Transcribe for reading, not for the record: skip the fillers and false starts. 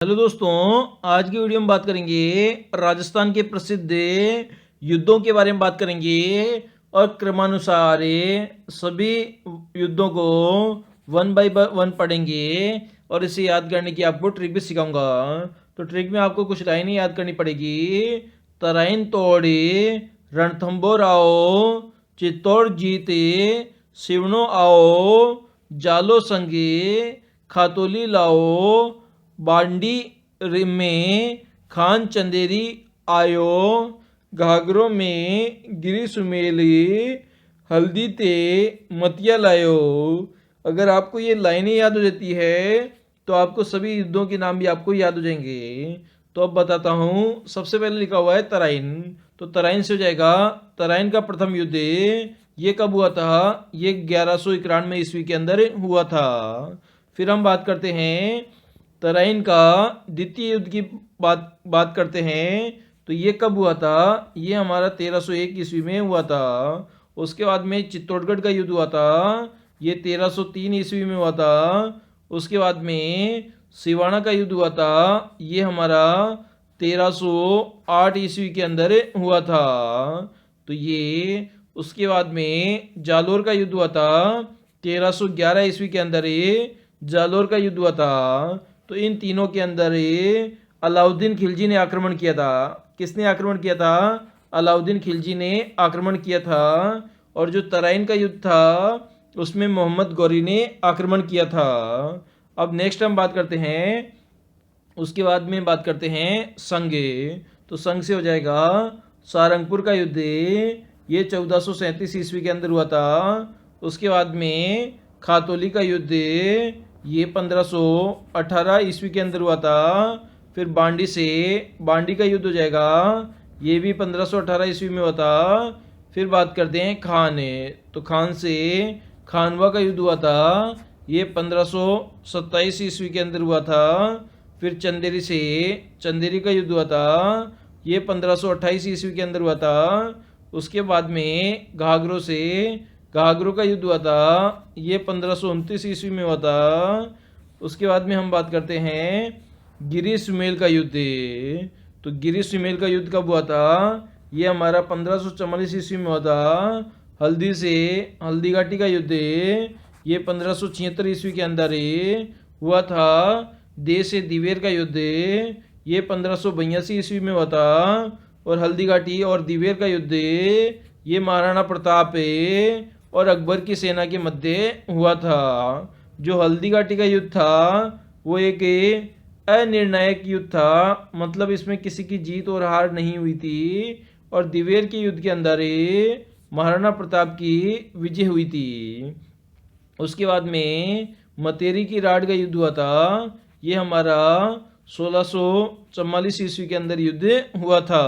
Hello दोस्तों, आज की वीडियो में बात करेंगे राजस्थान के प्रसिद्ध युद्धों के बारे में बात करेंगे और क्रमानुसार सभी युद्धों को वन बाय वन पढ़ेंगे और इसे याद करने की आपको ट्रिक भी सिखाऊंगा। तो ट्रिक में आपको कुछ लाइनें याद करनी पड़ेगी। तराइन तोड़ी रणथंबो राओ चित्तौड़ जीते सिवनो आओ जालो संगे खातोली लाओ बांडी में खान चंदेरी आयो घाघरों में गिरी सुमेली हल्दी ते मतिया लायो। अगर आपको ये लाइनें याद हो जाती है तो आपको सभी युद्धों के नाम भी आपको याद हो जाएंगे। तो अब बताता हूँ। सबसे पहले लिखा हुआ है तराइन, तो तराइन से हो जाएगा तराइन का प्रथम युद्ध ये कब हुआ था? ये 1191 ईस्वी के अंदर हुआ था। फिर हम बात करते हैं तराइन का द्वितीय युद्ध की बात करते हैं। तो ये कब हुआ था? ये हमारा 1301 ईस्वी में हुआ था। उसके बाद में चित्तौड़गढ़ का युद्ध हुआ था, ये 1303 ईस्वी में हुआ था। उसके बाद में सिवाना का युद्ध हुआ था, ये हमारा 1308 ईस्वी के अंदर हुआ था। तो ये उसके बाद में जालोर का युद्ध हुआ था, 1311 ईस्वी के अंदर जालोर का युद्ध हुआ था। तो इन तीनों के अंदर अलाउद्दीन खिलजी ने आक्रमण किया था। किसने आक्रमण किया था? अलाउद्दीन खिलजी ने आक्रमण किया था। और जो तराइन का युद्ध था उसमें मोहम्मद गौरी ने आक्रमण किया था। अब नेक्स्ट हम बात करते हैं, उसके बाद में बात करते हैं संघ। तो संघ से हो जाएगा सारंगपुर का युद्ध, ये 1437 ईस्वी के अंदर हुआ था। उसके बाद में खातोली का युद्ध, ये 1518 ईस्वी के अंदर हुआ था। फिर बांडी का युद्ध हो जाएगा, ये भी 1518 ईस्वी में हुआ था। फिर बात करते हैं खान, तो खान से खानवा का युद्ध हुआ था, ये 1527 ईस्वी के अंदर हुआ था। फिर चंदेरी से चंदेरी का युद्ध हुआ था, ये 1528 ईस्वी के अंदर हुआ था। उसके बाद में घाघरों का युद्ध हुआ था, ये 1529 ईस्वी में हुआ था। उसके बाद में हम बात करते हैं गिरी सुमेल का युद्ध। तो गिरी सुमेल का युद्ध कब हुआ था? ये हमारा 1544 ईस्वी में हुआ था। हल्दी घाटी का युद्ध, ये 1576 ईस्वी के अंदर हुआ था। देश से दिवेर का युद्ध, ये 1582 ईस्वी में हुआ था। और हल्दी घाटी और दिवेर का युद्ध ये महाराणा प्रताप और अकबर की सेना के मध्य हुआ था। जो हल्दी घाटी का युद्ध था वो एक अनिर्णायक युद्ध था, मतलब इसमें किसी की जीत और हार नहीं हुई थी। और दिवेर के युद्ध के अंदर महाराणा प्रताप की विजय हुई थी। उसके बाद में मतेरी की राड का युद्ध हुआ था, ये हमारा 1644 ईस्वी के अंदर युद्ध हुआ था।